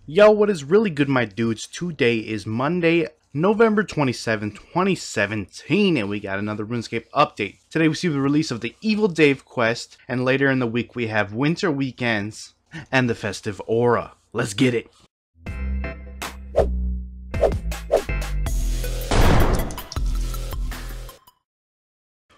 Yo, what is really good, my dudes? Today is Monday, November 27th, 2017, and we got another RuneScape update. Today we see the release of the Evil Dave quest, and later in the week we have Winter Weekends and the Festive Aura. Let's get it!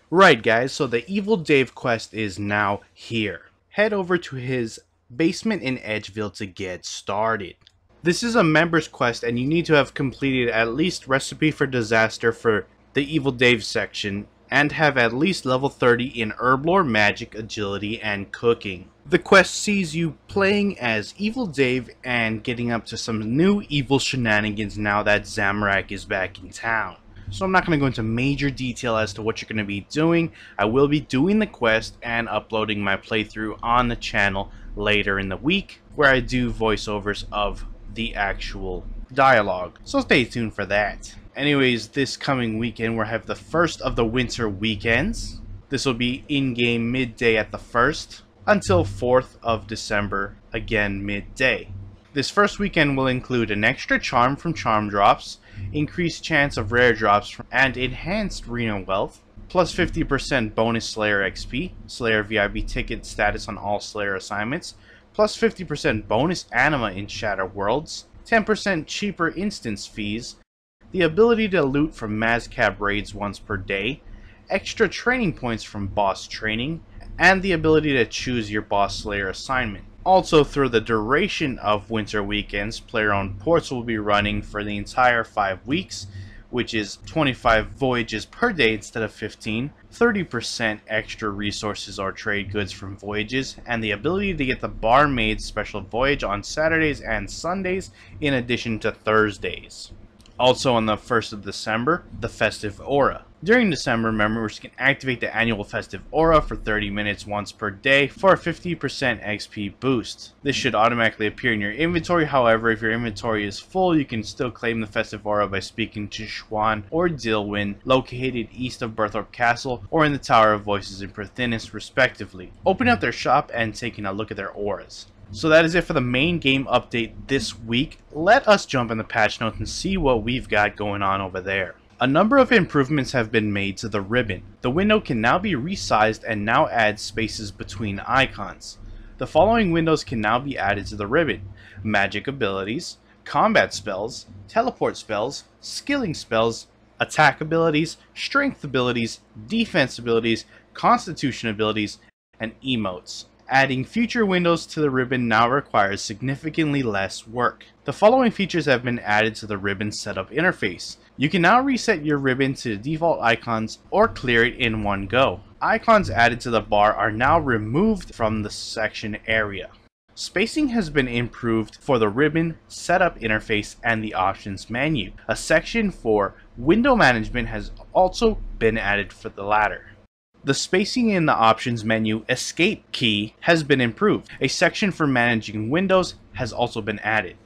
Right, guys, so the Evil Dave quest is now here. Head over to his basement in Edgeville to get started. This is a members quest, and you need to have completed at least Recipe for Disaster for the Evil Dave section and have at least level 30 in Herblore, Magic, Agility, and Cooking. The quest sees you playing as Evil Dave and getting up to some new evil shenanigans now that Zamorak is back in town. So I'm not going to go into major detail as to what you're going to be doing. I will be doing the quest and uploading my playthrough on the channel later in the week, where I do voiceovers of the actual dialogue. So stay tuned for that. Anyways, this coming weekend we'll have the first of the winter weekends. This will be in-game midday at the 1st until 4th of December, again midday. This first weekend will include an extra charm from charm drops, increased chance of rare drops, and enhanced Reno wealth, plus 50% bonus Slayer XP, Slayer VIP ticket status on all Slayer assignments, plus 50% bonus anima in Shatter Worlds, 10% cheaper instance fees, the ability to loot from Mazcab raids once per day, extra training points from boss training, and the ability to choose your boss Slayer assignment. Also, through the duration of winter weekends, player-owned ports will be running for the entire 5 weeks, which is 25 voyages per day instead of 15, 30% extra resources or trade goods from voyages, and the ability to get the Barmaid special voyage on Saturdays and Sundays in addition to Thursdays. Also on the 1st of December, the Festive Aura. During December, members can activate the annual Festive Aura for 30 minutes once per day for a 50% XP boost. This should automatically appear in your inventory. However, if your inventory is full, you can still claim the Festive Aura by speaking to Schwan or Dilwyn, located east of Berthorpe Castle, or in the Tower of Voices in Perthinnis, respectively. Open up their shop and taking a look at their auras. So that is it for the main game update this week. Let us jump in the patch notes and see what we've got going on over there. A number of improvements have been made to the ribbon. The window can now be resized and now adds spaces between icons. The following windows can now be added to the ribbon: magic abilities, combat spells, teleport spells, skilling spells, attack abilities, strength abilities, defense abilities, constitution abilities, and emotes. Adding future windows to the ribbon now requires significantly less work. The following features have been added to the ribbon setup interface. You can now reset your ribbon to the default icons or clear it in one go. Icons added to the bar are now removed from the section area. Spacing has been improved for the ribbon setup interface and the options menu. A section for window management has also been added for the latter. The spacing in the options menu escape key has been improved. A section for managing windows has also been added.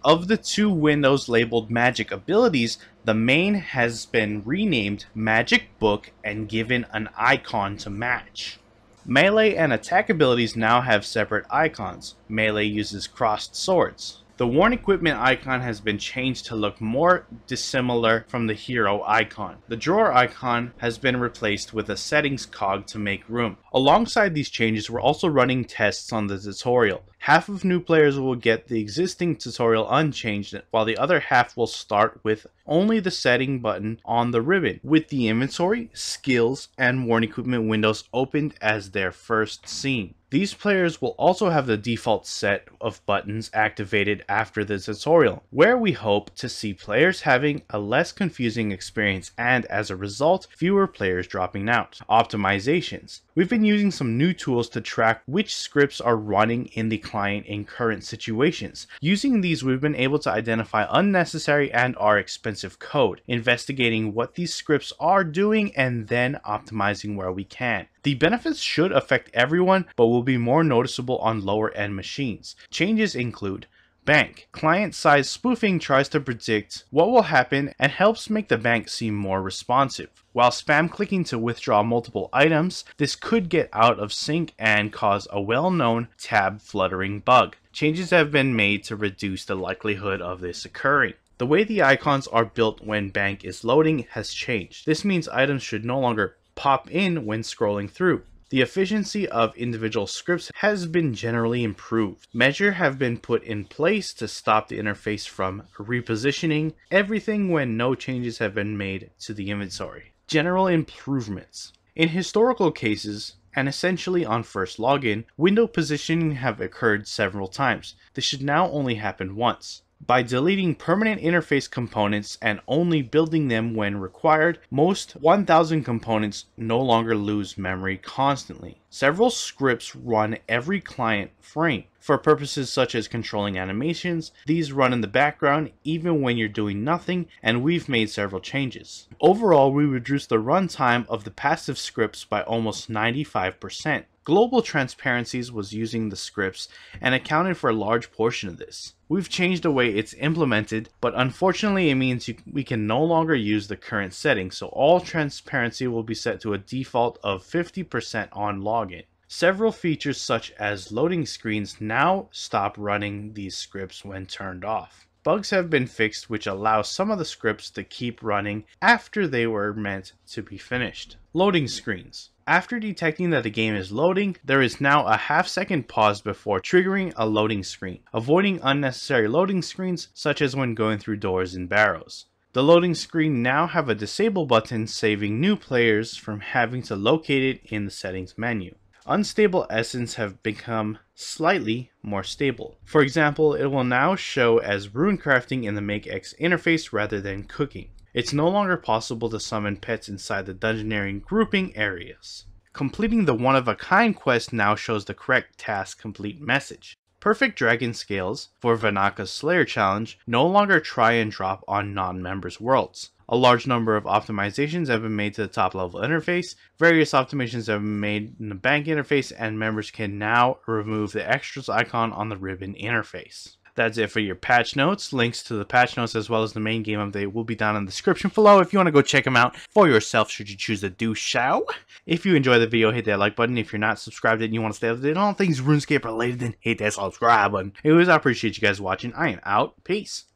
Of the two windows labeled magic abilities, the main has been renamed Magic Book and given an icon to match. Melee and attack abilities now have separate icons. Melee uses crossed swords. The worn equipment icon has been changed to look more dissimilar from the hero icon. The drawer icon has been replaced with a settings cog to make room. Alongside these changes, we're also running tests on the tutorial. Half of new players will get the existing tutorial unchanged, while the other half will start with only the setting button on the ribbon, with the inventory, skills, and worn equipment windows opened as their first scene. These players will also have the default set of buttons activated after the tutorial, where we hope to see players having a less confusing experience and, as a result, fewer players dropping out. Optimizations. We've been using some new tools to track which scripts are running in the client in current situations. Using these, we've been able to identify unnecessary and or expensive code, investigating what these scripts are doing, and then optimizing where we can. The benefits should affect everyone, but will be more noticeable on lower end machines. Changes include Bank. Client-side spoofing tries to predict what will happen and helps make the bank seem more responsive. While spam clicking to withdraw multiple items, this could get out of sync and cause a well-known tab fluttering bug. Changes have been made to reduce the likelihood of this occurring. The way the icons are built when bank is loading has changed. This means items should no longer pop in when scrolling through. The efficiency of individual scripts has been generally improved. Measures have been put in place to stop the interface from repositioning everything when no changes have been made to the inventory. General improvements. In historical cases, and essentially on first login, window positioning have occurred several times. This should now only happen once. By deleting permanent interface components and only building them when required, most 1000 components no longer lose memory constantly. Several scripts run every client frame. For purposes such as controlling animations, these run in the background even when you're doing nothing, and we've made several changes. Overall, we reduced the runtime of the passive scripts by almost 95%. Global Transparencies was using the scripts and accounted for a large portion of this. We've changed the way it's implemented, but unfortunately it means we can no longer use the current setting, so all transparency will be set to a default of 50% on login. Several features such as loading screens now stop running these scripts when turned off. Bugs have been fixed which allow some of the scripts to keep running after they were meant to be finished. Loading screens. After detecting that the game is loading, there is now a half-second pause before triggering a loading screen, avoiding unnecessary loading screens such as when going through doors and barrows. The loading screen now have a disable button, saving new players from having to locate it in the settings menu. Unstable essence have become slightly more stable. For example, it will now show as runecrafting in the MakeX interface rather than cooking. It's no longer possible to summon pets inside the Dungeoneering grouping areas. Completing the one-of-a-kind quest now shows the correct task complete message. Perfect Dragon Scales for Vanaka's Slayer challenge no longer try and drop on non-members' worlds. A large number of optimizations have been made to the top level interface, various optimizations have been made in the bank interface, and members can now remove the extras icon on the ribbon interface. That's it for your patch notes. Links to the patch notes as well as the main game update will be down in the description below if you want to go check them out for yourself should you choose to do so. If you enjoyed the video, hit that like button. If you're not subscribed and you want to stay up to date on all things RuneScape related, then hit that subscribe button. Anyways, I appreciate you guys watching. I am out. Peace.